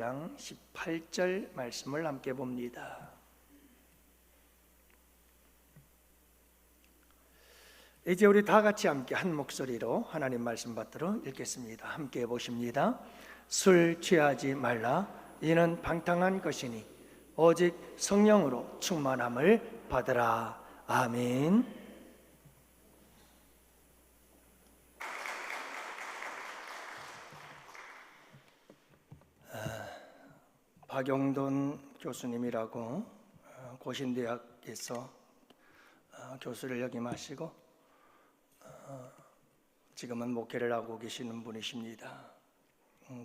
장 18절 말씀을 함께 봅니다. 이제 우리 다 같이 함께 한 목소리로 하나님 말씀 받들어 읽겠습니다. 함께 보십니다. 술 취하지 말라. 이는 방탕한 것이니 오직 성령으로 충만함을 받으라. 아멘. 박용돈 교수님이라고 고신대학에서 교수를 역임하시고 지금은 목회를 하고 계시는 분이십니다.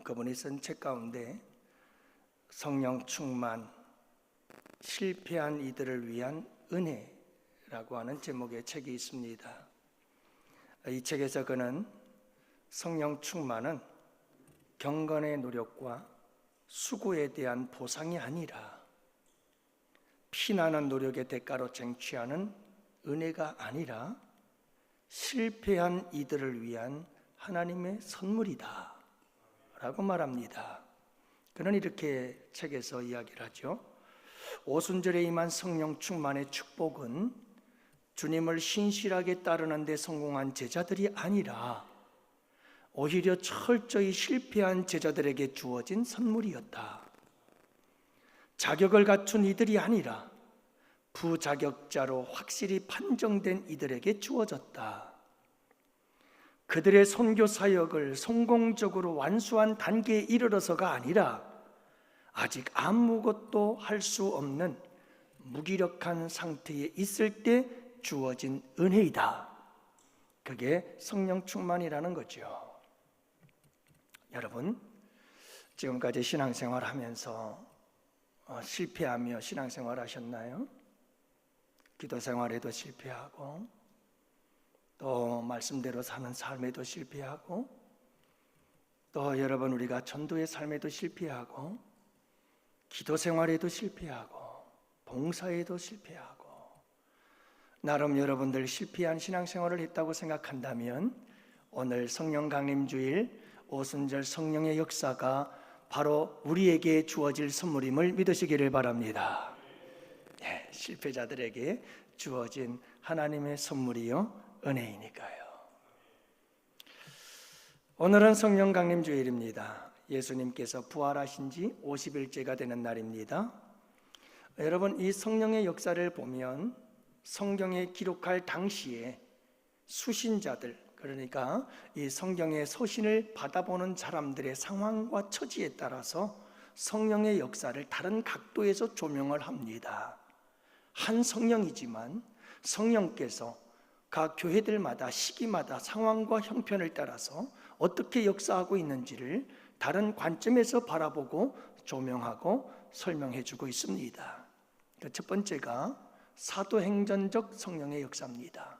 그분이 쓴 책 가운데 성령 충만, 실패한 이들을 위한 은혜라고 하는 제목의 책이 있습니다. 이 책에서 그는 성령 충만은 경건의 노력과 수고에 대한 보상이 아니라 피나는 노력의 대가로 쟁취하는 은혜가 아니라 실패한 이들을 위한 하나님의 선물이다 라고 말합니다. 그는 이렇게 책에서 이야기를 하죠. 오순절에 임한 성령 충만의 축복은 주님을 신실하게 따르는 데 성공한 제자들이 아니라 오히려 철저히 실패한 제자들에게 주어진 선물이었다. 자격을 갖춘 이들이 아니라 부자격자로 확실히 판정된 이들에게 주어졌다. 그들의 선교 사역을 성공적으로 완수한 단계에 이르러서가 아니라 아직 아무것도 할 수 없는 무기력한 상태에 있을 때 주어진 은혜이다. 그게 성령 충만이라는 거죠. 여러분, 지금까지 신앙생활 하면서 실패하며 신앙생활 하셨나요? 기도생활에도 실패하고 또 말씀대로 사는 삶에도 실패하고 또 여러분 우리가 전도의 삶에도 실패하고 기도생활에도 실패하고 봉사에도 실패하고 나름 여러분들 실패한 신앙생활을 했다고 생각한다면 오늘 성령 강림주일 오순절 성령의 역사가 바로 우리에게 주어질 선물임을 믿으시기를 바랍니다. 네, 실패자들에게 주어진 하나님의 선물이요 은혜이니까요. 오늘은 성령 강림주일입니다. 예수님께서 부활하신 지 50일째가 되는 날입니다. 여러분, 이 성령의 역사를 보면 성경에 기록할 당시에 수신자들, 그러니까 이 성경의 서신을 받아보는 사람들의 상황과 처지에 따라서 성령의 역사를 다른 각도에서 조명을 합니다. 한 성령이지만 성령께서 각 교회들마다 시기마다 상황과 형편을 따라서 어떻게 역사하고 있는지를 다른 관점에서 바라보고 조명하고 설명해 주고 있습니다. 첫 번째가 사도행전적 성령의 역사입니다.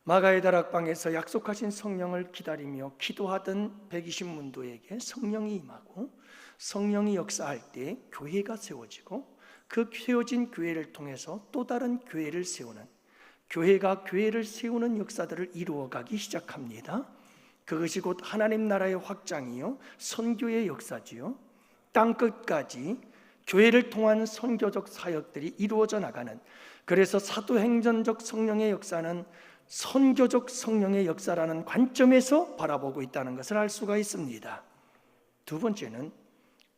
마가의 다락방에서 약속하신 성령을 기다리며 기도하던 120문도에게 성령이 임하고 성령이 역사할 때 교회가 세워지고 그 세워진 교회를 통해서 또 다른 교회를 세우는, 교회가 교회를 세우는 역사들을 이루어가기 시작합니다. 그것이 곧 하나님 나라의 확장이요 선교의 역사지요, 땅끝까지 교회를 통한 선교적 사역들이 이루어져 나가는, 그래서 사도행전적 성령의 역사는 선교적 성령의 역사라는 관점에서 바라보고 있다는 것을 알 수가 있습니다. 두 번째는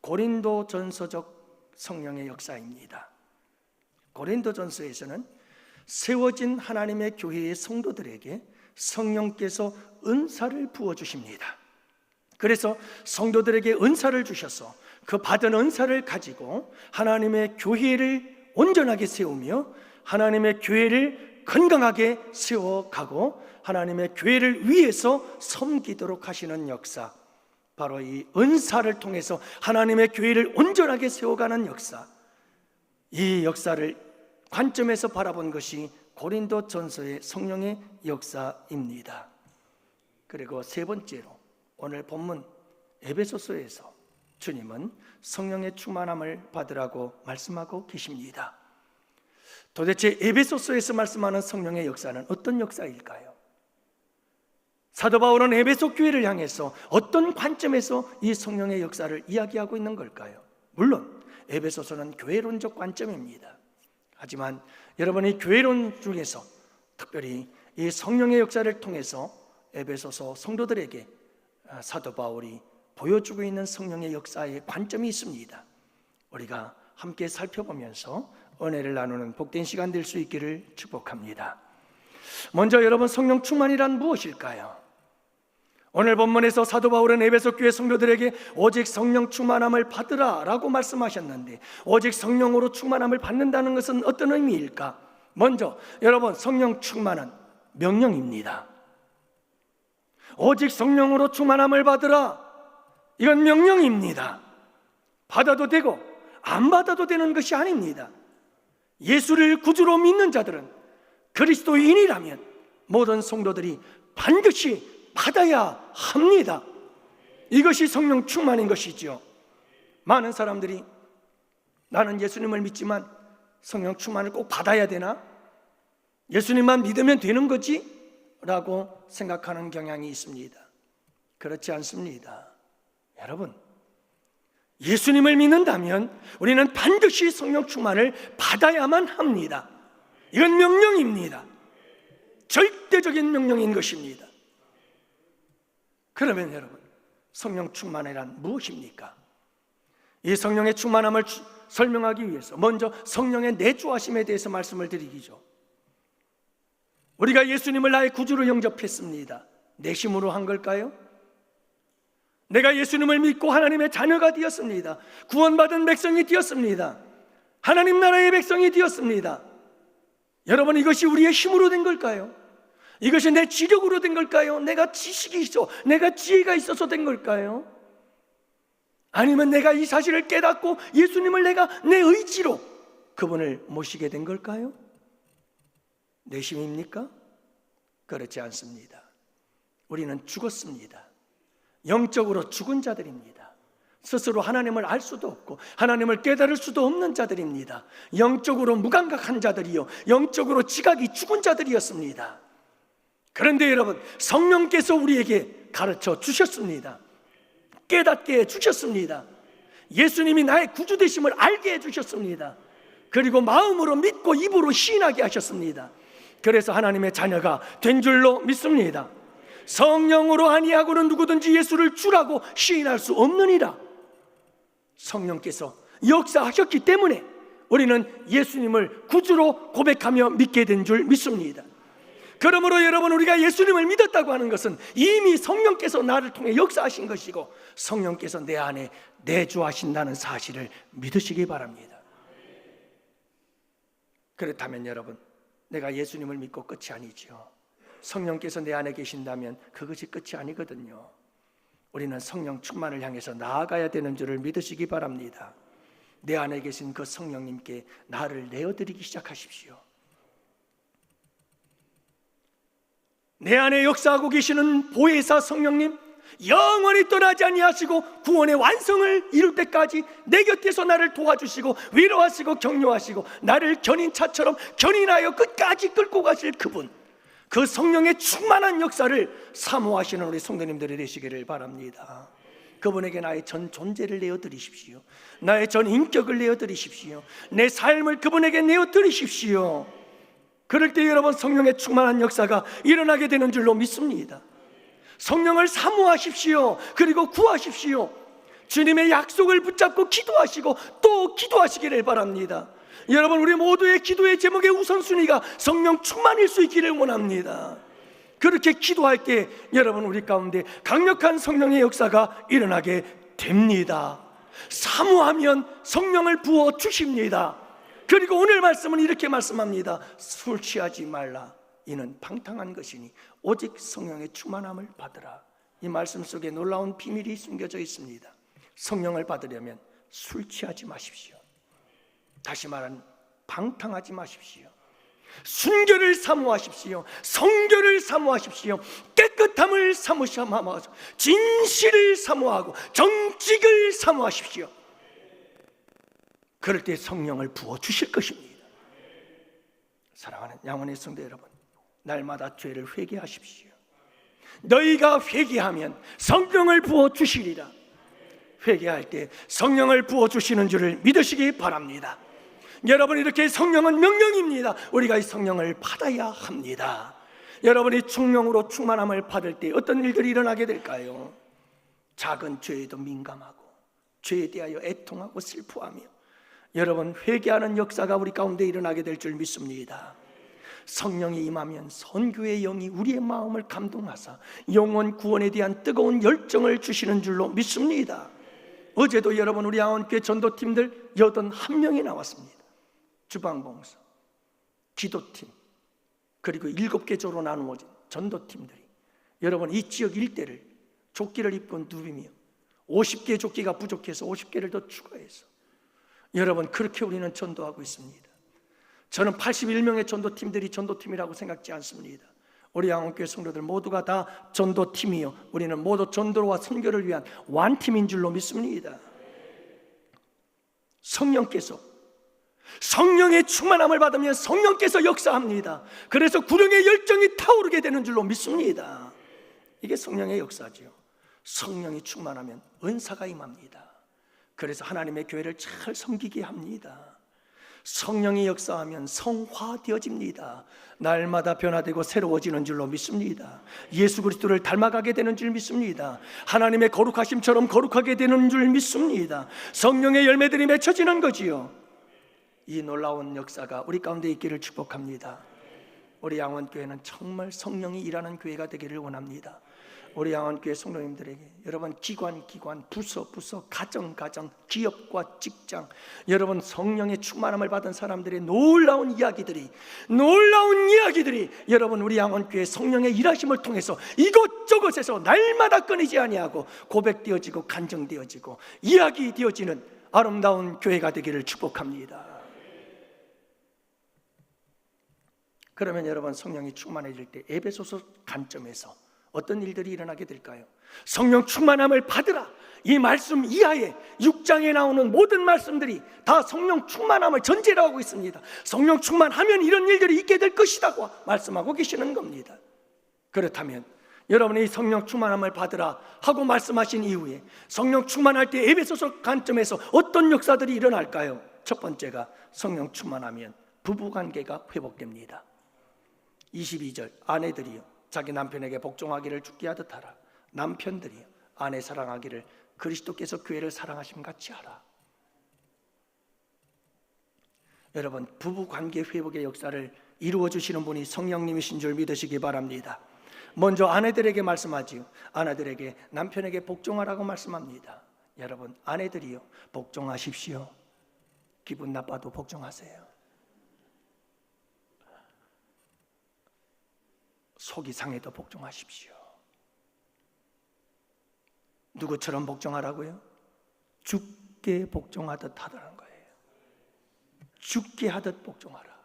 고린도전서적 성령의 역사입니다. 고린도전서에서는 세워진 하나님의 교회의 성도들에게 성령께서 은사를 부어주십니다. 그래서 성도들에게 은사를 주셔서 그 받은 은사를 가지고 하나님의 교회를 온전하게 세우며 하나님의 교회를 건강하게 세워가고 하나님의 교회를 위해서 섬기도록 하시는 역사, 바로 이 은사를 통해서 하나님의 교회를 온전하게 세워가는 역사, 이 역사를 관점에서 바라본 것이 고린도전서의 성령의 역사입니다. 그리고 세 번째로 오늘 본문 에베소서에서 주님은 성령의 충만함을 받으라고 말씀하고 계십니다. 도대체 에베소서에서 말씀하는 성령의 역사는 어떤 역사일까요? 사도 바울은 에베소 교회를 향해서 어떤 관점에서 이 성령의 역사를 이야기하고 있는 걸까요? 물론 에베소서는 교회론적 관점입니다. 하지만 여러분이 교회론 중에서 특별히 이 성령의 역사를 통해서 에베소서 성도들에게 사도 바울이 보여주고 있는 성령의 역사의 관점이 있습니다. 우리가 함께 살펴보면서 은혜를 나누는 복된 시간 될 수 있기를 축복합니다. 먼저 여러분, 성령 충만이란 무엇일까요? 오늘 본문에서 사도 바울은 에베소 교회 성도들에게 오직 성령 충만함을 받으라 라고 말씀하셨는데, 오직 성령으로 충만함을 받는다는 것은 어떤 의미일까? 먼저 여러분, 성령 충만은 명령입니다. 오직 성령으로 충만함을 받으라, 이건 명령입니다. 받아도 되고 안 받아도 되는 것이 아닙니다. 예수를 구주로 믿는 자들은, 그리스도인이라면 모든 성도들이 반드시 받아야 합니다. 이것이 성령 충만인 것이죠. 많은 사람들이 나는 예수님을 믿지만 성령 충만을 꼭 받아야 되나? 예수님만 믿으면 되는 거지? 라고 생각하는 경향이 있습니다. 그렇지 않습니다. 여러분, 예수님을 믿는다면 우리는 반드시 성령 충만을 받아야만 합니다. 이건 명령입니다. 절대적인 명령인 것입니다. 그러면 여러분, 성령 충만이란 무엇입니까? 이 성령의 충만함을 설명하기 위해서 먼저 성령의 내주하심에 대해서 말씀을 드리기죠. 우리가 예수님을 나의 구주로 영접했습니다. 내심으로 한 걸까요? 내가 예수님을 믿고 하나님의 자녀가 되었습니다. 구원받은 백성이 되었습니다. 하나님 나라의 백성이 되었습니다. 여러분, 이것이 우리의 힘으로 된 걸까요? 이것이 내 지력으로 된 걸까요? 내가 지식이 있어, 내가 지혜가 있어서 된 걸까요? 아니면 내가 이 사실을 깨닫고 예수님을 내가 내 의지로 그분을 모시게 된 걸까요? 내심입니까? 그렇지 않습니다. 우리는 죽었습니다. 영적으로 죽은 자들입니다. 스스로 하나님을 알 수도 없고 하나님을 깨달을 수도 없는 자들입니다. 영적으로 무감각한 자들이요, 영적으로 지각이 죽은 자들이었습니다. 그런데 여러분, 성령께서 우리에게 가르쳐 주셨습니다. 깨닫게 해주셨습니다. 예수님이 나의 구주 되심을 알게 해주셨습니다. 그리고 마음으로 믿고 입으로 시인하게 하셨습니다. 그래서 하나님의 자녀가 된 줄로 믿습니다. 성령으로 아니하고는 누구든지 예수를 주라고 시인할 수 없느니라. 성령께서 역사하셨기 때문에 우리는 예수님을 구주로 고백하며 믿게 된 줄 믿습니다. 그러므로 여러분, 우리가 예수님을 믿었다고 하는 것은 이미 성령께서 나를 통해 역사하신 것이고 성령께서 내 안에 내주하신다는 사실을 믿으시기 바랍니다. 그렇다면 여러분, 내가 예수님을 믿고 끝이 아니죠. 성령께서 내 안에 계신다면 그것이 끝이 아니거든요. 우리는 성령 충만을 향해서 나아가야 되는 줄을 믿으시기 바랍니다. 내 안에 계신 그 성령님께 나를 내어드리기 시작하십시오. 내 안에 역사하고 계시는 보혜사 성령님, 영원히 떠나지 아니하시고 구원의 완성을 이룰 때까지 내 곁에서 나를 도와주시고 위로하시고 격려하시고 나를 견인차처럼 견인하여 끝까지 끌고 가실 그분, 그 성령의 충만한 역사를 사모하시는 우리 성도님들이 되시기를 바랍니다. 그분에게 나의 전 존재를 내어드리십시오. 나의 전 인격을 내어드리십시오. 내 삶을 그분에게 내어드리십시오. 그럴 때 여러분, 성령의 충만한 역사가 일어나게 되는 줄로 믿습니다. 성령을 사모하십시오. 그리고 구하십시오. 주님의 약속을 붙잡고 기도하시고 또 기도하시기를 바랍니다. 여러분, 우리 모두의 기도의 제목의 우선순위가 성령 충만일 수 있기를 원합니다. 그렇게 기도할 때 여러분, 우리 가운데 강력한 성령의 역사가 일어나게 됩니다. 사모하면 성령을 부어 주십니다. 그리고 오늘 말씀은 이렇게 말씀합니다. 술 취하지 말라. 이는 방탕한 것이니 오직 성령의 충만함을 받으라. 이 말씀 속에 놀라운 비밀이 숨겨져 있습니다. 성령을 받으려면 술 취하지 마십시오. 다시 말하면 방탕하지 마십시오. 순결을 사모하십시오. 성결을 사모하십시오. 깨끗함을 사모하고 진실을 사모하고 정직을 사모하십시오. 그럴 때 성령을 부어주실 것입니다. 사랑하는 양원의 성도 여러분, 날마다 죄를 회개하십시오. 너희가 회개하면 성령을 부어주시리라. 회개할 때 성령을 부어주시는 줄을 믿으시기 바랍니다. 여러분, 이렇게 성령은 명령입니다. 우리가 이 성령을 받아야 합니다. 여러분이 성령으로 충만함을 받을 때 어떤 일들이 일어나게 될까요? 작은 죄에도 민감하고 죄에 대하여 애통하고 슬퍼하며 여러분, 회개하는 역사가 우리 가운데 일어나게 될 줄 믿습니다. 성령이 임하면 선교의 영이 우리의 마음을 감동하사 영혼 구원에 대한 뜨거운 열정을 주시는 줄로 믿습니다. 어제도 여러분, 우리 아원교회 전도팀들 81명이 나왔습니다. 주방봉사, 기도팀, 그리고 7개 조로 나누어진 전도팀들이 여러분, 이 지역 일대를 조끼를 입고 누비며 50개의 조끼가 부족해서 50개를 더 추가해서 여러분, 그렇게 우리는 전도하고 있습니다. 저는 81명의 전도팀들이 전도팀이라고 생각지 않습니다. 우리 양원교회 성도들 모두가 다 전도팀이요, 우리는 모두 전도와 선교를 위한 완팀인 줄로 믿습니다. 성령의 충만함을 받으면 성령께서 역사합니다. 그래서 구령의 열정이 타오르게 되는 줄로 믿습니다. 이게 성령의 역사죠. 성령이 충만하면 은사가 임합니다. 그래서 하나님의 교회를 잘 섬기게 합니다. 성령이 역사하면 성화되어집니다. 날마다 변화되고 새로워지는 줄로 믿습니다. 예수 그리스도를 닮아가게 되는 줄 믿습니다. 하나님의 거룩하심처럼 거룩하게 되는 줄 믿습니다. 성령의 열매들이 맺혀지는 거지요. 이 놀라운 역사가 우리 가운데 있기를 축복합니다. 우리 양원교회는 정말 성령이 일하는 교회가 되기를 원합니다. 우리 양원교회 성도님들에게 여러분, 기관, 부서, 가정, 기업과 직장, 여러분 성령의 충만함을 받은 사람들의 놀라운 이야기들이 여러분, 우리 양원교회 성령의 일하심을 통해서 이곳저곳에서 날마다 끊이지 아니하고 고백되어지고 간증되어지고 이야기되어지는 아름다운 교회가 되기를 축복합니다. 그러면 여러분, 성령이 충만해질 때 에베소서 관점에서 어떤 일들이 일어나게 될까요? 성령 충만함을 받으라, 이 말씀 이하에 6장에 나오는 모든 말씀들이 다 성령 충만함을 전제로 하고 있습니다. 성령 충만하면 이런 일들이 있게 될 것이라고 말씀하고 계시는 겁니다. 그렇다면 여러분이 성령 충만함을 받으라 하고 말씀하신 이후에 성령 충만할 때 에베소서 관점에서 어떤 역사들이 일어날까요? 첫 번째가 성령 충만하면 부부관계가 회복됩니다. 22절, 아내들이요 자기 남편에게 복종하기를 죽게 하듯 하라. 남편들이요 아내 사랑하기를 그리스도께서 교회를 사랑하심 같이 하라. 여러분, 부부관계 회복의 역사를 이루어 주시는 분이 성령님이신 줄 믿으시기 바랍니다. 먼저 아내들에게 말씀하지요. 아내들에게 남편에게 복종하라고 말씀합니다. 여러분, 아내들이요 복종하십시오. 기분 나빠도 복종하세요. 속이 상해도 복종하십시오. 누구처럼 복종하라고요? 죽게 복종하듯 하라는 거예요. 죽게 하듯 복종하라.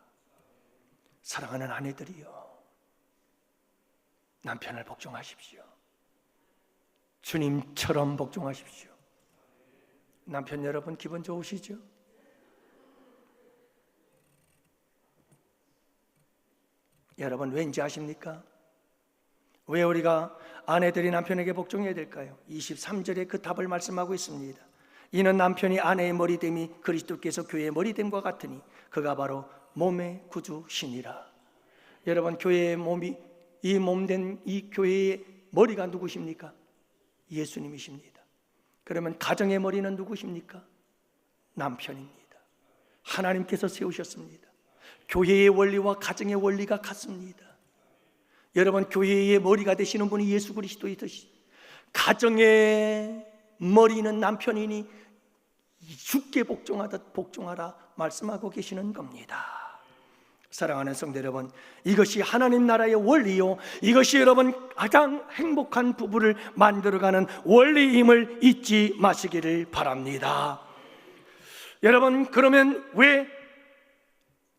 사랑하는 아내들이요 남편을 복종하십시오. 주님처럼 복종하십시오. 남편 여러분, 기분 좋으시죠? 여러분, 왠지 아십니까? 왜 우리가 아내들이 남편에게 복종해야 될까요? 23절에 그 답을 말씀하고 있습니다. 이는 남편이 아내의 머리됨이 그리스도께서 교회의 머리됨과 같으니 그가 바로 몸의 구주시니라. 여러분, 교회의 몸이, 이 몸된 이 교회의 머리가 누구십니까? 예수님이십니다. 그러면 가정의 머리는 누구십니까? 남편입니다. 하나님께서 세우셨습니다. 교회의 원리와 가정의 원리가 같습니다. 여러분, 교회의 머리가 되시는 분이 예수 그리스도이듯이 가정의 머리는 남편이니 죽게 복종하듯 복종하라 말씀하고 계시는 겁니다. 사랑하는 성도 여러분, 이것이 하나님 나라의 원리요, 이것이 여러분 가장 행복한 부부를 만들어가는 원리임을 잊지 마시기를 바랍니다. 여러분, 그러면 왜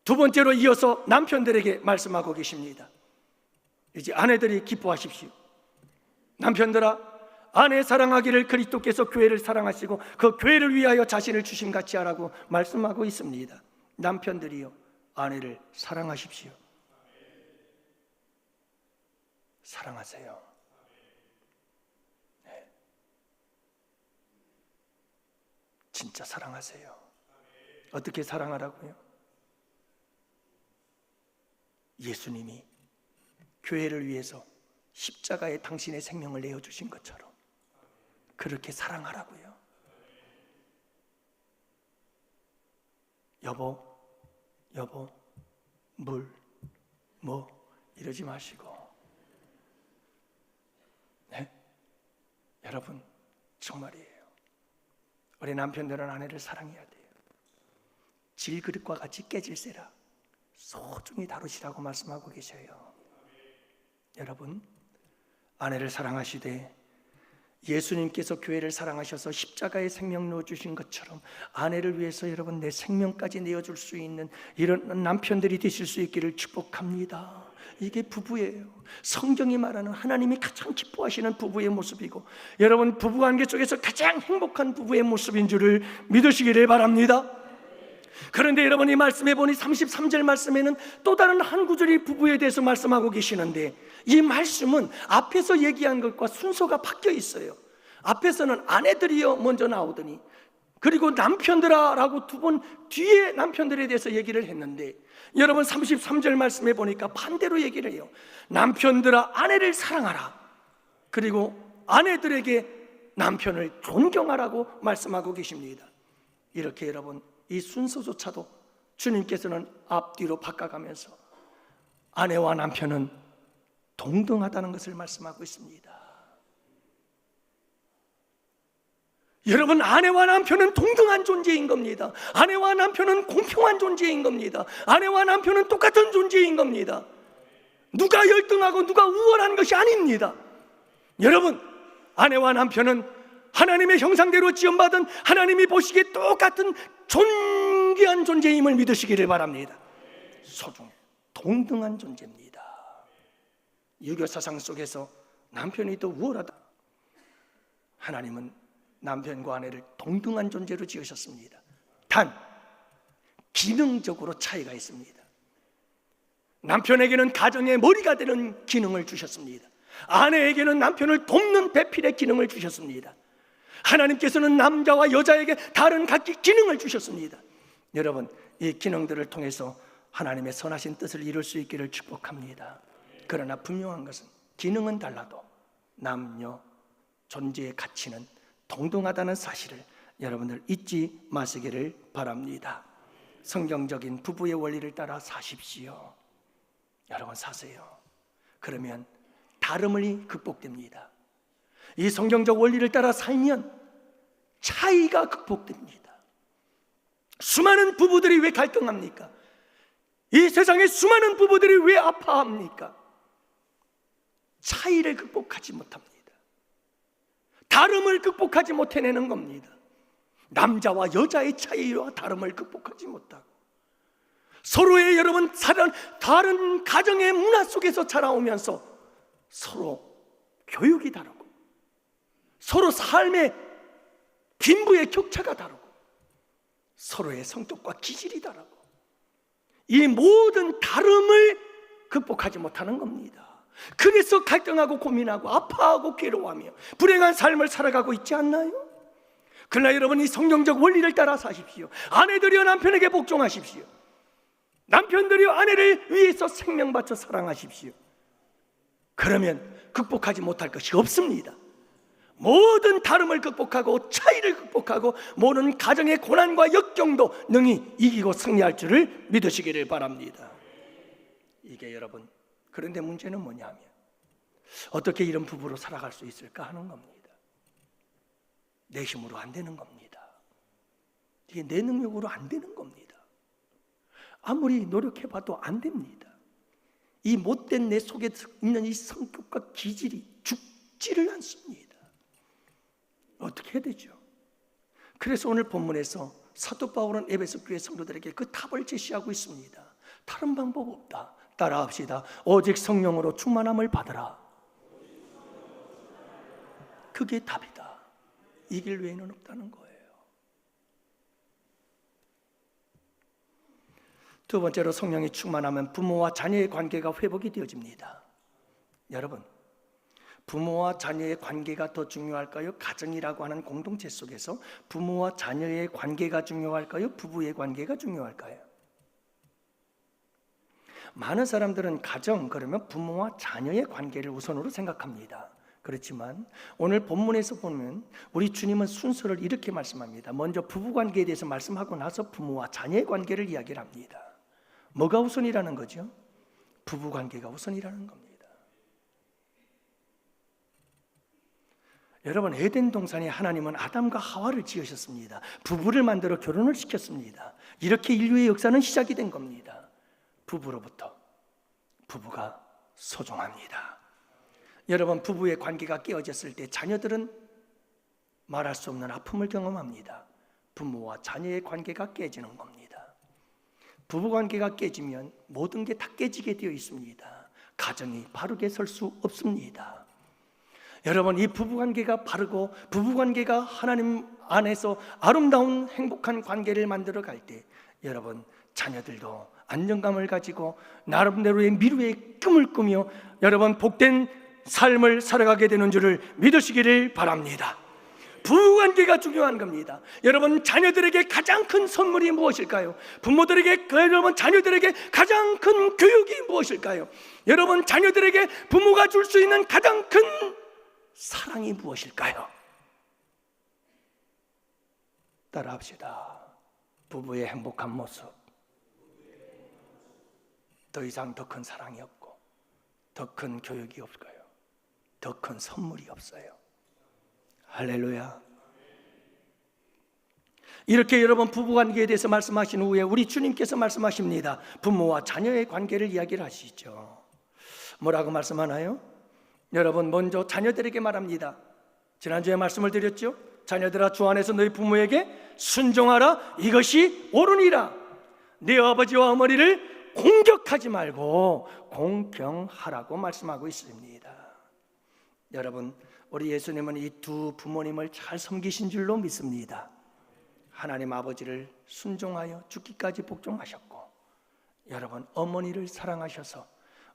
두 번째로 이어서 남편들에게 말씀하고 계십니다. 이제 아내들이 기뻐하십시오. 남편들아, 아내 사랑하기를 그리스도께서 교회를 사랑하시고 그 교회를 위하여 자신을 주심같이 하라고 말씀하고 있습니다. 남편들이요 아내를 사랑하십시오. 사랑하세요. 진짜 사랑하세요. 어떻게 사랑하라고요? 예수님이 교회를 위해서 십자가에 당신의 생명을 내어주신 것처럼 그렇게 사랑하라고요. 여보, 물, 이러지 마시고, 네? 여러분, 정말이에요. 우리 남편들은 아내를 사랑해야 돼요. 질그릇과 같이 깨질세라 소중히 다루시라고 말씀하고 계셔요. 여러분, 아내를 사랑하시되 예수님께서 교회를 사랑하셔서 십자가에 생명 넣어주신 것처럼 아내를 위해서 여러분 내 생명까지 내어줄 수 있는 이런 남편들이 되실 수 있기를 축복합니다. 이게 부부예요. 성경이 말하는 하나님이 가장 기뻐하시는 부부의 모습이고, 여러분 부부관계 속에서 가장 행복한 부부의 모습인 줄을 믿으시기를 바랍니다. 그런데 여러분, 이 말씀해 보니 33절 말씀에는 또 다른 한 구절이 부부에 대해서 말씀하고 계시는데, 이 말씀은 앞에서 얘기한 것과 순서가 바뀌어 있어요. 앞에서는 아내들이여 먼저 나오더니, 그리고 남편들아 라고 두 번 뒤에 남편들에 대해서 얘기를 했는데, 여러분 33절 말씀해 보니까 반대로 얘기를 해요. 남편들아 아내를 사랑하라, 그리고 아내들에게 남편을 존경하라고 말씀하고 계십니다. 이렇게 여러분 이 순서조차도 주님께서는 앞뒤로 바꿔가면서 아내와 남편은 동등하다는 것을 말씀하고 있습니다. 여러분, 아내와 남편은 동등한 존재인 겁니다. 아내와 남편은 공평한 존재인 겁니다. 아내와 남편은 똑같은 존재인 겁니다. 누가 열등하고 누가 우월한 것이 아닙니다. 여러분, 아내와 남편은 하나님의 형상대로 지음받은 하나님이 보시기에 똑같은 존귀한 존재임을 믿으시기를 바랍니다. 소중, 동등한 존재입니다. 유교 사상 속에서 남편이 더 우월하다. 하나님은 남편과 아내를 동등한 존재로 지으셨습니다. 단 기능적으로 차이가 있습니다. 남편에게는 가정의 머리가 되는 기능을 주셨습니다. 아내에게는 남편을 돕는 배필의 기능을 주셨습니다. 하나님께서는 남자와 여자에게 다른 각기 기능을 주셨습니다. 여러분, 이 기능들을 통해서 하나님의 선하신 뜻을 이룰 수 있기를 축복합니다. 그러나 분명한 것은 기능은 달라도 남녀 존재의 가치는 동등하다는 사실을 여러분들 잊지 마시기를 바랍니다. 성경적인 부부의 원리를 따라 사십시오. 여러분, 사세요. 그러면 다름이 극복됩니다. 이 성경적 원리를 따라 살면 차이가 극복됩니다. 수많은 부부들이 왜 갈등합니까? 이 세상에 수많은 부부들이 왜 아파합니까? 차이를 극복하지 못합니다. 다름을 극복하지 못해내는 겁니다. 남자와 여자의 차이와 다름을 극복하지 못하고, 서로의 여러분 다른 가정의 문화 속에서 자라오면서 서로 교육이 다르고, 서로 삶의 빈부의 격차가 다르고, 서로의 성격과 기질이 다르고, 이 모든 다름을 극복하지 못하는 겁니다. 그래서 갈등하고 고민하고 아파하고 괴로워하며 불행한 삶을 살아가고 있지 않나요? 그러나 여러분, 이 성경적 원리를 따라 사십시오. 아내들이여 남편에게 복종하십시오. 남편들이여 아내를 위해서 생명 바쳐 사랑하십시오. 그러면 극복하지 못할 것이 없습니다. 모든 다름을 극복하고 차이를 극복하고 모든 가정의 고난과 역경도 능히 이기고 승리할 줄을 믿으시기를 바랍니다. 이게 여러분, 그런데 문제는 뭐냐면 어떻게 이런 부부로 살아갈 수 있을까 하는 겁니다. 내 힘으로 안 되는 겁니다. 이게 내 능력으로 안 되는 겁니다. 아무리 노력해봐도 안 됩니다. 이 못된 내 속에 있는 이 성격과 기질이 죽지를 않습니다. 어떻게 해야 되죠? 그래서 오늘 본문에서 사도 바울은 에베소 교회 성도들에게 그 답을 제시하고 있습니다. 다른 방법 없다. 따라합시다. 오직 성령으로 충만함을 받으라. 그게 답이다. 이 길 외에는 없다는 거예요. 두 번째로, 성령이 충만하면 부모와 자녀의 관계가 회복이 되어집니다. 여러분, 부모와 자녀의 관계가 더 중요할까요? 가정이라고 하는 공동체 속에서 부모와 자녀의 관계가 중요할까요? 부부의 관계가 중요할까요? 많은 사람들은 가정 그러면 부모와 자녀의 관계를 우선으로 생각합니다. 그렇지만 오늘 본문에서 보면 우리 주님은 순서를 이렇게 말씀합니다. 먼저 부부 관계에 대해서 말씀하고 나서 부모와 자녀의 관계를 이야기를 합니다. 뭐가 우선이라는 거죠? 부부 관계가 우선이라는 겁니다. 여러분, 에덴 동산에 하나님은 아담과 하와를 지으셨습니다. 부부를 만들어 결혼을 시켰습니다. 이렇게 인류의 역사는 시작이 된 겁니다. 부부로부터. 부부가 소중합니다. 여러분, 부부의 관계가 깨어졌을 때 자녀들은 말할 수 없는 아픔을 경험합니다. 부모와 자녀의 관계가 깨지는 겁니다. 부부 관계가 깨지면 모든 게 다 깨지게 되어 있습니다. 가정이 바르게 설 수 없습니다. 여러분, 이 부부관계가 바르고 부부관계가 하나님 안에서 아름다운 행복한 관계를 만들어 갈 때 여러분, 자녀들도 안정감을 가지고 나름대로의 미래의 꿈을 꾸며 여러분, 복된 삶을 살아가게 되는 줄을 믿으시기를 바랍니다. 부부관계가 중요한 겁니다. 여러분, 자녀들에게 가장 큰 선물이 무엇일까요? 부모들에게, 여러분 자녀들에게 가장 큰 교육이 무엇일까요? 여러분, 자녀들에게 부모가 줄 수 있는 가장 큰 사랑이 무엇일까요? 따라합시다. 부부의 행복한 모습. 더 이상 더 큰 사랑이 없고 더 큰 교육이 없어요. 더 큰 선물이 없어요. 할렐루야. 이렇게 여러분 부부관계에 대해서 말씀하신 후에 우리 주님께서 말씀하십니다. 부모와 자녀의 관계를 이야기를 하시죠. 뭐라고 말씀하나요? 여러분, 먼저 자녀들에게 말합니다. 지난주에 말씀을 드렸죠. 자녀들아, 주 안에서 너희 부모에게 순종하라. 이것이 옳으니라. 네 아버지와 어머니를 공격하지 말고 공경하라고 말씀하고 있습니다. 여러분, 우리 예수님은 이 두 부모님을 잘 섬기신 줄로 믿습니다. 하나님 아버지를 순종하여 죽기까지 복종하셨고, 여러분, 어머니를 사랑하셔서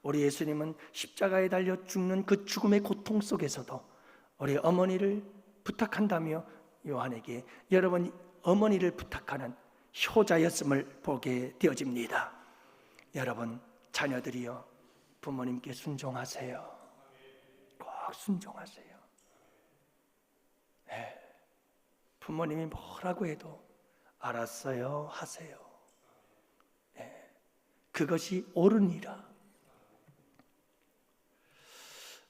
우리 예수님은 십자가에 달려 죽는 그 죽음의 고통 속에서도 우리 어머니를 부탁한다며 요한에게 여러분 어머니를 부탁하는 효자였음을 보게 되어집니다. 여러분, 자녀들이여, 부모님께 순종하세요. 꼭 순종하세요. 네. 부모님이 뭐라고 해도 알았어요 하세요. 네. 그것이 옳으니라.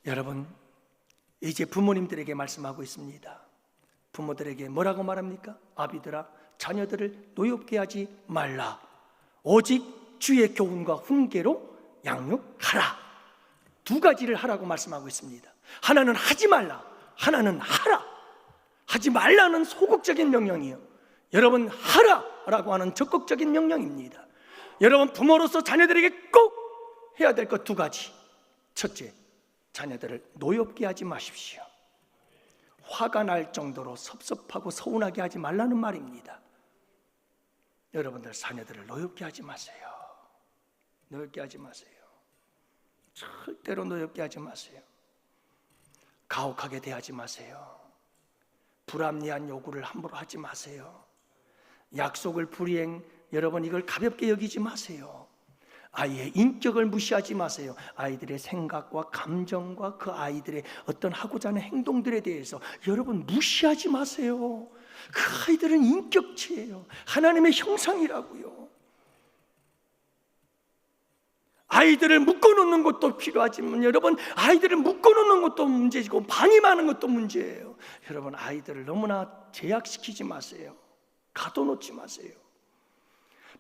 여러분, 이제 부모님들에게 말씀하고 있습니다. 부모들에게 뭐라고 말합니까? 아비들아, 자녀들을 노엽게 하지 말라. 오직 주의 교훈과 훈계로 양육하라. 두 가지를 하라고 말씀하고 있습니다. 하나는 하지 말라, 하나는 하라. 하지 말라는 소극적인 명령이에요. 여러분, 하라라고 하는 적극적인 명령입니다. 여러분, 부모로서 자녀들에게 꼭 해야 될 것 두 가지. 첫째, 자녀들을 노엽게 하지 마십시오. 화가 날 정도로 섭섭하고 서운하게 하지 말라는 말입니다. 여러분들, 자녀들을 노엽게 하지 마세요. 노엽게 하지 마세요. 절대로 노엽게 하지 마세요. 가혹하게 대하지 마세요. 불합리한 요구를 함부로 하지 마세요. 약속을 불이행, 여러분 이걸 가볍게 여기지 마세요. 아이의 인격을 무시하지 마세요. 아이들의 생각과 감정과 그 아이들의 어떤 하고자 하는 행동들에 대해서 여러분 무시하지 마세요. 그 아이들은 인격체예요. 하나님의 형상이라고요. 아이들을 묶어놓는 것도 필요하지만 여러분, 아이들을 묶어놓는 것도 문제이고 방임하는 것도 문제예요. 여러분, 아이들을 너무나 제약시키지 마세요. 가둬놓지 마세요.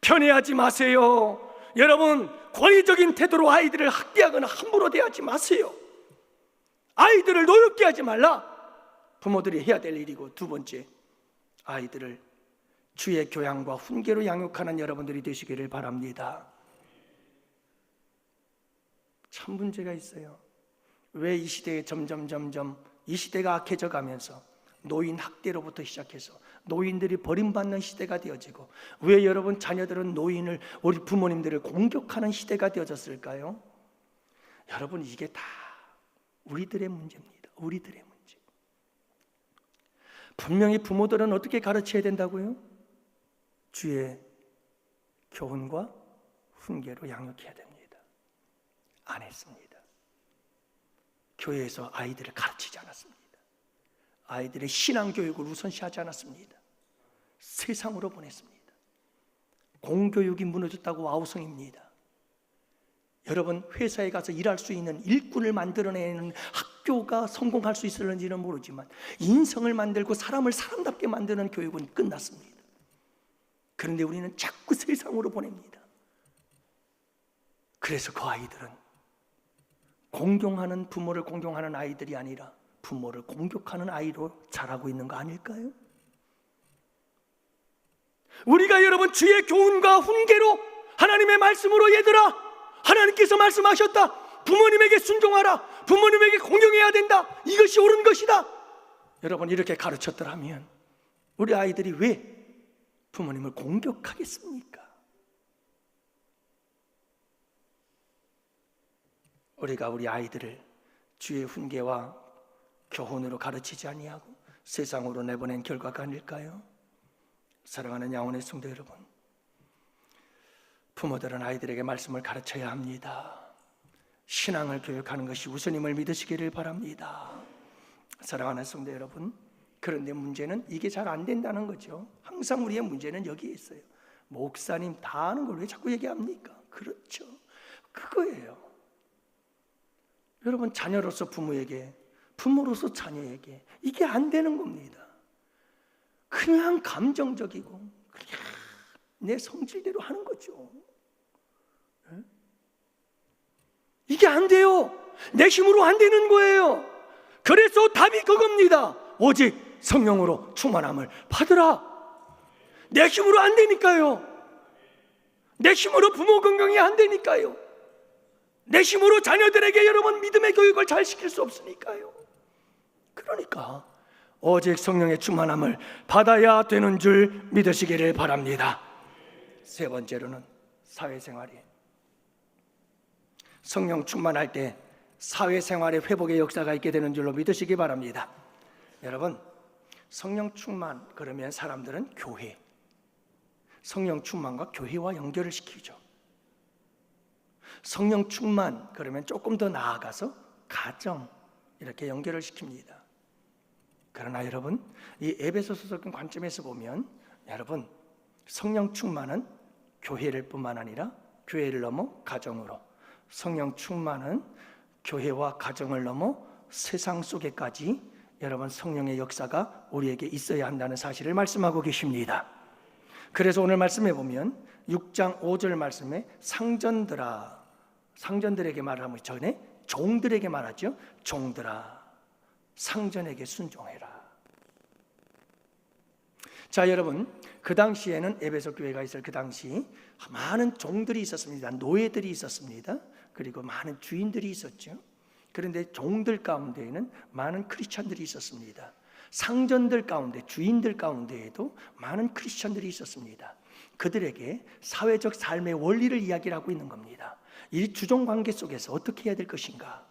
편애하지 마세요. 여러분, 권위적인 태도로 아이들을 학대하거나 함부로 대하지 마세요. 아이들을 노엽게 하지 말라. 부모들이 해야 될 일이고, 두 번째, 아이들을 주의 교양과 훈계로 양육하는 여러분들이 되시기를 바랍니다. 참 문제가 있어요. 왜 이 시대에 점점 이 시대가 악해져 가면서 노인 학대로부터 시작해서 노인들이 버림받는 시대가 되어지고, 왜 여러분 자녀들은 노인을, 우리 부모님들을 공격하는 시대가 되어졌을까요? 여러분, 이게 다 우리들의 문제입니다. 우리들의 문제. 분명히 부모들은 어떻게 가르쳐야 된다고요? 주의 교훈과 훈계로 양육해야 됩니다. 안 했습니다. 교회에서 아이들을 가르치지 않았습니다. 아이들의 신앙교육을 우선시하지 않았습니다. 세상으로 보냈습니다. 공교육이 무너졌다고 아우성입니다. 여러분, 회사에 가서 일할 수 있는 일꾼을 만들어내는 학교가 성공할 수 있을는지는 모르지만 인성을 만들고 사람을 사람답게 만드는 교육은 끝났습니다. 그런데 우리는 자꾸 세상으로 보냅니다. 그래서 그 아이들은 공경하는 부모를 공경하는 아이들이 아니라 부모를 공격하는 아이로 자라고 있는 거 아닐까요? 우리가 여러분 주의 교훈과 훈계로 하나님의 말씀으로 얘들아 하나님께서 말씀하셨다. 부모님에게 순종하라. 부모님에게 공경해야 된다. 이것이 옳은 것이다. 여러분 이렇게 가르쳤더라면 우리 아이들이 왜 부모님을 공격하겠습니까? 우리가 우리 아이들을 주의 훈계와 교훈으로 가르치지 아니하고 세상으로 내보낸 결과가 아닐까요? 사랑하는 양원의 성도 여러분, 부모들은 아이들에게 말씀을 가르쳐야 합니다. 신앙을 교육하는 것이 우선임을 믿으시기를 바랍니다. 사랑하는 성도 여러분, 그런데 문제는 이게 잘 안 된다는 거죠. 항상 우리의 문제는 여기에 있어요. 목사님 다 아는 걸 왜 자꾸 얘기합니까? 그렇죠. 그거예요. 여러분 자녀로서 부모에게, 부모로서 자녀에게 이게 안 되는 겁니다. 그냥 감정적이고 그냥 내 성질대로 하는 거죠. 이게 안 돼요. 내 힘으로 안 되는 거예요. 그래서 답이 그겁니다. 오직 성령으로 충만함을 받으라. 내 힘으로 안 되니까요. 내 힘으로 부모 건강이 안 되니까요. 내 힘으로 자녀들에게 여러분 믿음의 교육을 잘 시킬 수 없으니까요. 그러니까 오직 성령의 충만함을 받아야 되는 줄 믿으시기를 바랍니다. 세 번째로는 사회생활이, 성령 충만할 때 사회생활의 회복의 역사가 있게 되는 줄로 믿으시기 바랍니다. 여러분 성령 충만 그러면 사람들은 교회, 성령 충만과 교회와 연결을 시키죠. 성령 충만 그러면 조금 더 나아가서 가정 이렇게 연결을 시킵니다. 그러나 여러분 이 에베소서적 관점에서 보면 여러분 성령 충만은 교회를 뿐만 아니라 교회를 넘어 가정으로, 성령 충만은 교회와 가정을 넘어 세상 속에까지 여러분 성령의 역사가 우리에게 있어야 한다는 사실을 말씀하고 계십니다. 그래서 오늘 말씀해 보면 6장 5절 말씀에 상전들아, 상전들에게 말하기 전에 종들에게 말하죠. 종들아 상전에게 순종해라. 자 여러분, 그 당시에는 에베소 교회가 있을 그 당시 많은 종들이 있었습니다. 노예들이 있었습니다. 그리고 많은 주인들이 있었죠. 그런데 종들 가운데에는 많은 크리스천들이 있었습니다. 상전들 가운데, 주인들 가운데에도 많은 크리스천들이 있었습니다. 그들에게 사회적 삶의 원리를 이야기를 하고 있는 겁니다. 이 주종관계 속에서 어떻게 해야 될 것인가,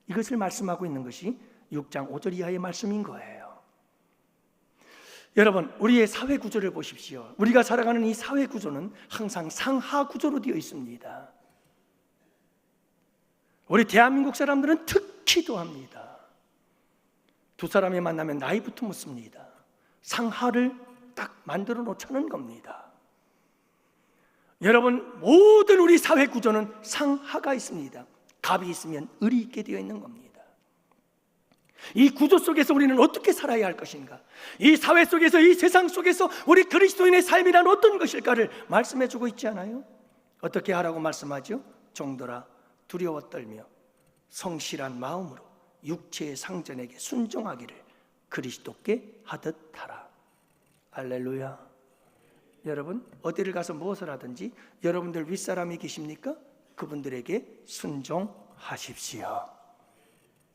이것을 말씀하고 있는 것이 6장 5절 이하의 말씀인 거예요. 여러분 우리의 사회 구조를 보십시오. 우리가 살아가는 이 사회 구조는 항상 상하 구조로 되어 있습니다. 우리 대한민국 사람들은 특히도 합니다. 두 사람이 만나면 나이부터 묻습니다. 상하를 딱 만들어 놓자는 겁니다. 여러분 모든 우리 사회 구조는 상하가 있습니다. 갑이 있으면 을이 있게 되어 있는 겁니다. 이 구조 속에서 우리는 어떻게 살아야 할 것인가, 이 사회 속에서, 이 세상 속에서 우리 그리스도인의 삶이란 어떤 것일까를 말씀해 주고 있지 않아요? 어떻게 하라고 말씀하죠? 종들아 두려워 떨며 성실한 마음으로 육체의 상전에게 순종하기를 그리스도께 하듯 하라. 할렐루야. 여러분 어디를 가서 무엇을 하든지 여러분들 윗사람이 계십니까? 그분들에게 순종하십시오.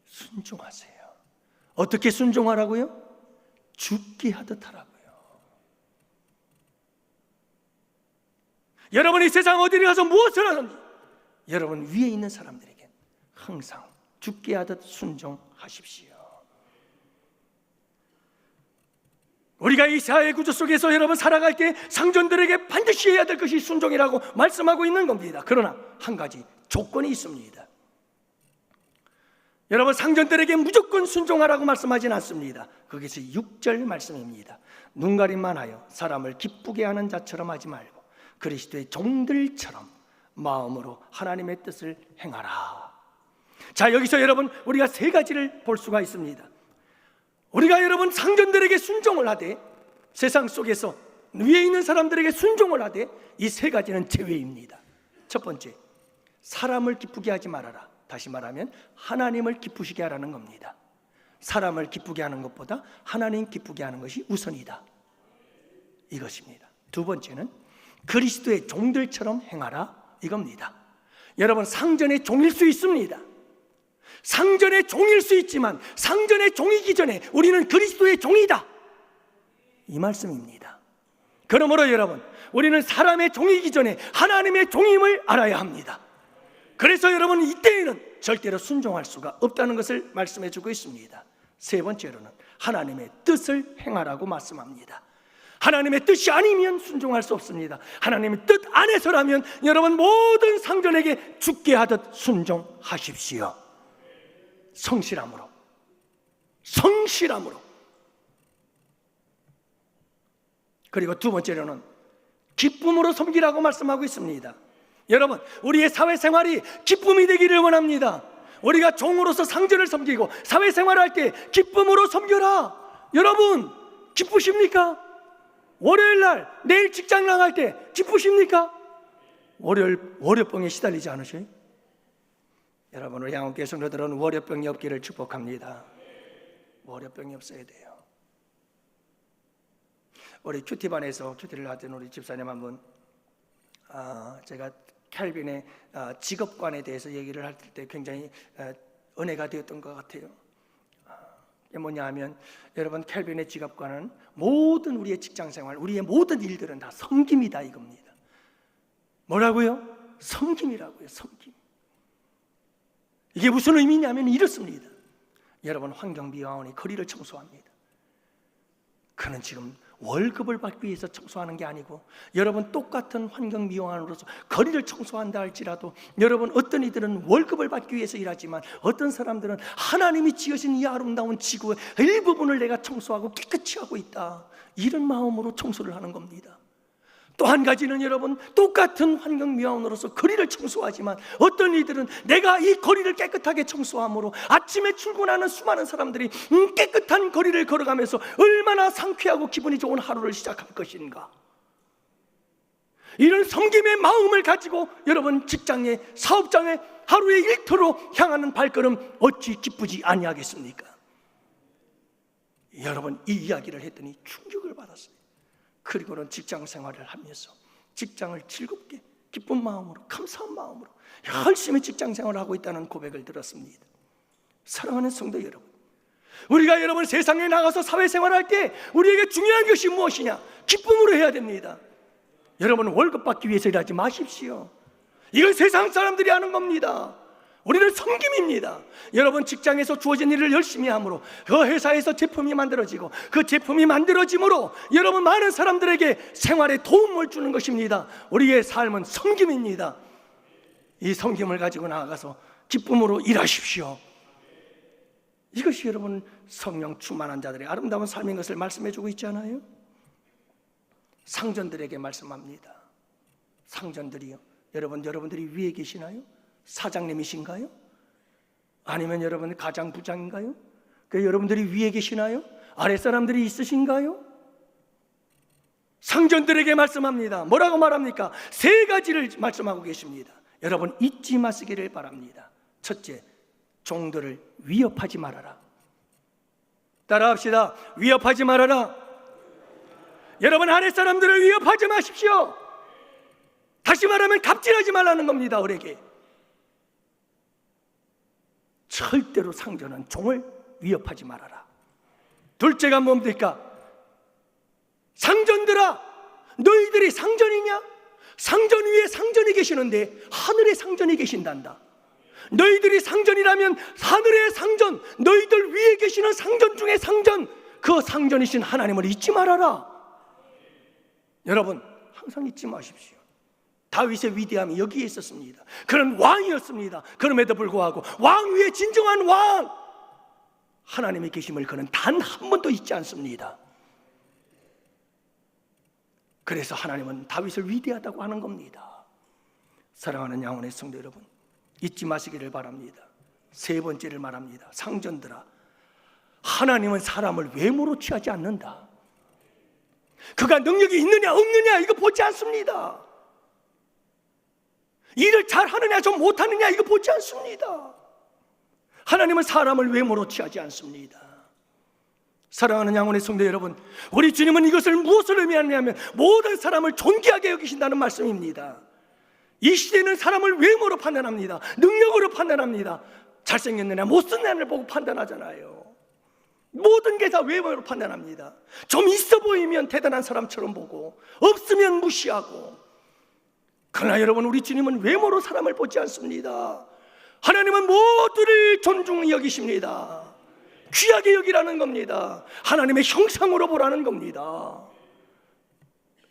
순종하세요. 어떻게 순종하라고요? 죽게 하듯 하라고요. 여러분이 세상 어디를 가서 무엇을 하든지 여러분 위에 있는 사람들에게 항상 죽게 하듯 순종하십시오. 우리가 이 사회 구조 속에서 여러분 살아갈 때 상전들에게 반드시 해야 될 것이 순종이라고 말씀하고 있는 겁니다. 그러나 한 가지 조건이 있습니다. 여러분, 상전들에게 무조건 순종하라고 말씀하지는 않습니다. 그것이 6절 말씀입니다. 눈가림만 하여 사람을 기쁘게 하는 자처럼 하지 말고 그리스도의 종들처럼 마음으로 하나님의 뜻을 행하라. 자, 여기서 여러분 우리가 세 가지를 볼 수가 있습니다. 우리가 여러분 상전들에게 순종을 하되, 세상 속에서 위에 있는 사람들에게 순종을 하되, 이 세 가지는 제외입니다. 첫 번째, 사람을 기쁘게 하지 말아라. 다시 말하면 하나님을 기쁘시게 하라는 겁니다. 사람을 기쁘게 하는 것보다 하나님 기쁘게 하는 것이 우선이다, 이것입니다. 두 번째는 그리스도의 종들처럼 행하라, 이겁니다. 여러분, 상전의 종일 수 있습니다. 상전의 종일 수 있지만 상전의 종이기 전에 우리는 그리스도의 종이다, 이 말씀입니다. 그러므로 여러분, 우리는 사람의 종이기 전에 하나님의 종임을 알아야 합니다. 그래서 여러분, 이때에는 절대로 순종할 수가 없다는 것을 말씀해 주고 있습니다. 세 번째로는 하나님의 뜻을 행하라고 말씀합니다. 하나님의 뜻이 아니면 순종할 수 없습니다. 하나님의 뜻 안에서라면 여러분 모든 상전에게 죽게 하듯 순종하십시오. 성실함으로, 성실함으로. 그리고 두 번째로는 기쁨으로 섬기라고 말씀하고 있습니다. 여러분, 우리의 사회생활이 기쁨이 되기를 원합니다. 우리가 종으로서 상전을 섬기고 사회생활을 할 때 기쁨으로 섬겨라. 여러분, 기쁘십니까? 월요일날 내일 직장 나갈 때 기쁘십니까? 월요병에 시달리지 않으셔요? 여러분, 우리 양원교회 성도들은 월요병이 없기를 축복합니다. 월요병이 없어야 돼요. 우리 큐티반에서 큐티를 하던 우리 집사님 한 분, 제가 캘빈의 직업관에 대해서 얘기를 할 때 굉장히 은혜가 되었던 것 같아요. 이게 뭐냐 하면, 여러분, 캘빈의 직업관은 모든 우리의 직장생활, 우리의 모든 일들은 다 섬김이다, 이겁니다. 뭐라고요? 섬김이라고요. 섬김. 이게 무슨 의미냐면 이렇습니다. 여러분, 환경미화원이 거리를 청소합니다. 그는 지금 월급을 받기 위해서 청소하는 게 아니고, 여러분, 똑같은 환경미화원으로서 거리를 청소한다 할지라도 여러분, 어떤 이들은 월급을 받기 위해서 일하지만 어떤 사람들은 하나님이 지으신 이 아름다운 지구의 일부분을 내가 청소하고 깨끗이 하고 있다, 이런 마음으로 청소를 하는 겁니다. 또 한 가지는 여러분, 똑같은 환경미화원으로서 거리를 청소하지만 어떤 이들은 내가 이 거리를 깨끗하게 청소함으로 아침에 출근하는 수많은 사람들이 깨끗한 거리를 걸어가면서 얼마나 상쾌하고 기분이 좋은 하루를 시작할 것인가, 이런 섬김의 마음을 가지고 여러분, 직장에, 사업장에 하루의 일터로 향하는 발걸음 어찌 기쁘지 아니하겠습니까? 여러분, 이 이야기를 했더니 충격을 받았어요. 그리고는 직장 생활을 하면서 직장을 즐겁게 기쁜 마음으로, 감사한 마음으로 열심히 직장 생활을 하고 있다는 고백을 들었습니다. 사랑하는 성도 여러분, 우리가 여러분 세상에 나가서 사회생활을 할 때 우리에게 중요한 것이 무엇이냐? 기쁨으로 해야 됩니다. 여러분, 월급 받기 위해서 일하지 마십시오. 이건 세상 사람들이 하는 겁니다. 우리는 섬김입니다. 여러분, 직장에서 주어진 일을 열심히 함으로 그 회사에서 제품이 만들어지고 그 제품이 만들어짐으로 여러분, 많은 사람들에게 생활에 도움을 주는 것입니다. 우리의 삶은 섬김입니다. 이 섬김을 가지고 나아가서 기쁨으로 일하십시오. 이것이 여러분, 성령 충만한 자들의 아름다운 삶인 것을 말씀해주고 있지 않아요? 상전들에게 말씀합니다. 상전들이요, 여러분들이 위에 계시나요? 사장님이신가요? 아니면 여러분 가장 부장인가요? 여러분들이 위에 계시나요? 아랫사람들이 있으신가요? 상전들에게 말씀합니다. 뭐라고 말합니까? 세 가지를 말씀하고 계십니다. 여러분, 잊지 마시기를 바랍니다. 첫째, 종들을 위협하지 말아라. 따라합시다. 위협하지 말아라. 여러분, 아랫사람들을 위협하지 마십시오. 다시 말하면 갑질하지 말라는 겁니다. 우리에게 절대로 상전은 종을 위협하지 말아라. 둘째가 뭡니까? 상전들아, 너희들이 상전이냐? 상전 위에 상전이 계시는데 하늘에 상전이 계신단다. 너희들이 상전이라면 하늘의 상전, 너희들 위에 계시는 상전 중에 상전, 그 상전이신 하나님을 잊지 말아라. 여러분, 항상 잊지 마십시오. 다윗의 위대함이 여기에 있었습니다. 그는 왕이었습니다. 그럼에도 불구하고 왕 위에 진정한 왕, 하나님의 계심을 그는 단 한 번도 잊지 않습니다. 그래서 하나님은 다윗을 위대하다고 하는 겁니다. 사랑하는 양혼의 성도 여러분, 잊지 마시기를 바랍니다. 세 번째를 말합니다. 상전들아, 하나님은 사람을 외모로 취하지 않는다. 그가 능력이 있느냐 없느냐 이거 보지 않습니다. 일을 잘하느냐 좀 못하느냐 이거 보지 않습니다. 하나님은 사람을 외모로 취하지 않습니다. 사랑하는 양혼의 성도 여러분, 우리 주님은 이것을 무엇을 의미하냐면 모든 사람을 존귀하게 여기신다는 말씀입니다. 이 시대는 사람을 외모로 판단합니다. 능력으로 판단합니다. 잘생겼느냐 못생겼느냐를 보고 판단하잖아요. 모든 게 다 외모로 판단합니다. 좀 있어 보이면 대단한 사람처럼 보고 없으면 무시하고. 그러나 여러분, 우리 주님은 외모로 사람을 보지 않습니다. 하나님은 모두를 존중히 여기십니다. 귀하게 여기라는 겁니다. 하나님의 형상으로 보라는 겁니다.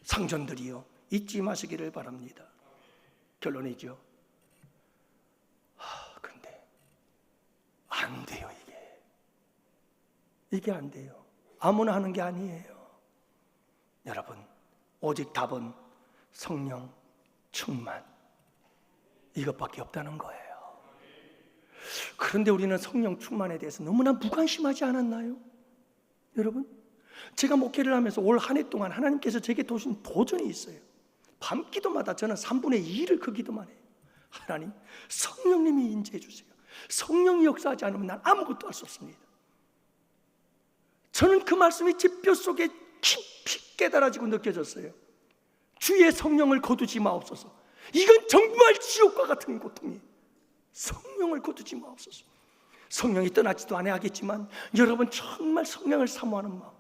상전들이요, 잊지 마시기를 바랍니다. 결론이죠. 그런데 안 돼요. 이게 안 돼요. 아무나 하는 게 아니에요. 여러분, 오직 답은 성령 충만, 이것밖에 없다는 거예요. 그런데 우리는 성령 충만에 대해서 너무나 무관심하지 않았나요? 여러분, 제가 목회를 하면서 올 한 해 동안 하나님께서 제게 주신 도전이 있어요. 밤 기도마다 저는 3분의 2를 그 기도만 해요. 하나님, 성령님이 인재해 주세요. 성령이 역사하지 않으면 난 아무것도 할 수 없습니다. 저는 그 말씀이 제 뼛속에 깊이 깨달아지고 느껴졌어요. 주의 성령을 거두지 마옵소서. 이건 정말 지옥과 같은 고통이에요. 성령을 거두지 마옵소서. 성령이 떠나지도 않아야 하겠지만 여러분, 정말 성령을 사모하는 마음,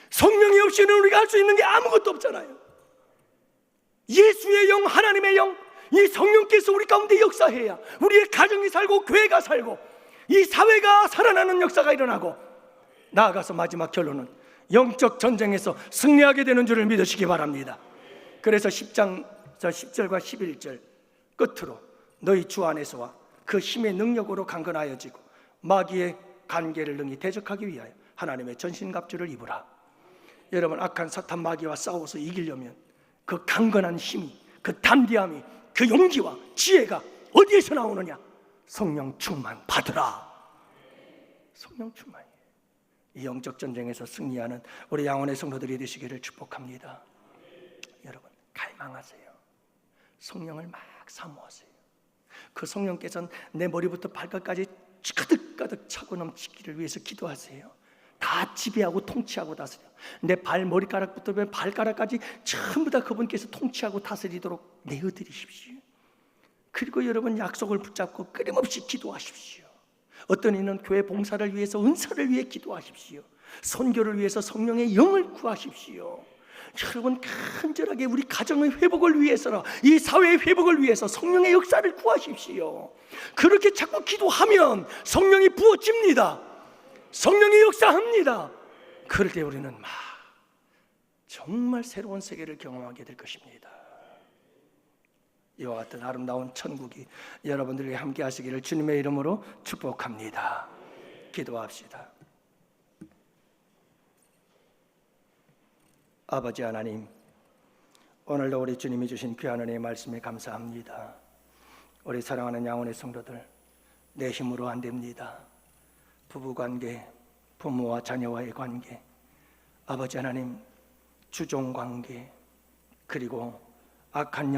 성령이 없이는 우리가 할 수 있는 게 아무것도 없잖아요. 예수의 영, 하나님의 영, 이 성령께서 우리 가운데 역사해야 우리의 가정이 살고 교회가 살고 이 사회가 살아나는 역사가 일어나고, 나아가서 마지막 결론은 영적 전쟁에서 승리하게 되는 줄을 믿으시기 바랍니다. 그래서 10장 10절과 11절 끝으로 너희 주 안에서와 그 힘의 능력으로 강건하여지고 마귀의 관계를 능히 대적하기 위하여 하나님의 전신갑주를 입으라. 여러분, 악한 사탄 마귀와 싸워서 이기려면 그 강건한 힘이, 그 담대함이, 그 용기와 지혜가 어디에서 나오느냐? 성령 충만 받으라. 성령 충만이에요. 이 영적 전쟁에서 승리하는 우리 양원의 성도들이 되시기를 축복합니다. 여러분, 갈망하세요. 성령을 막 사모하세요. 그 성령께서는 내 머리부터 발끝까지 가득가득 차고 넘치기를 위해서 기도하세요. 다 지배하고 통치하고 다스려. 내 머리카락부터 발가락까지 전부 다 그분께서 통치하고 다스리도록 내어드리십시오. 그리고 여러분, 약속을 붙잡고 끊임없이 기도하십시오. 어떤 이는 교회 봉사를 위해서, 은사를 위해 기도하십시오. 선교를 위해서 성령의 영을 구하십시오. 여러분, 간절하게 우리 가정의 회복을 위해서나 이 사회의 회복을 위해서 성령의 역사를 구하십시오. 그렇게 자꾸 기도하면 성령이 부어집니다. 성령이 역사합니다. 그럴 때 우리는 정말 새로운 세계를 경험하게 될 것입니다. 이와 같은 아름다운 천국이 여러분들에게 함께 하시기를 주님의 이름으로 축복합니다. 기도합시다. 아버지 하나님, 오늘도 우리 주님이 주신 귀한 은혜의 말씀에 감사합니다. 우리 사랑하는 양혼의 성도들, 내 힘으로 안 됩니다. 부부관계, 부모와 자녀와의 관계, 아버지 하나님, 주종관계, 그리고 악한 영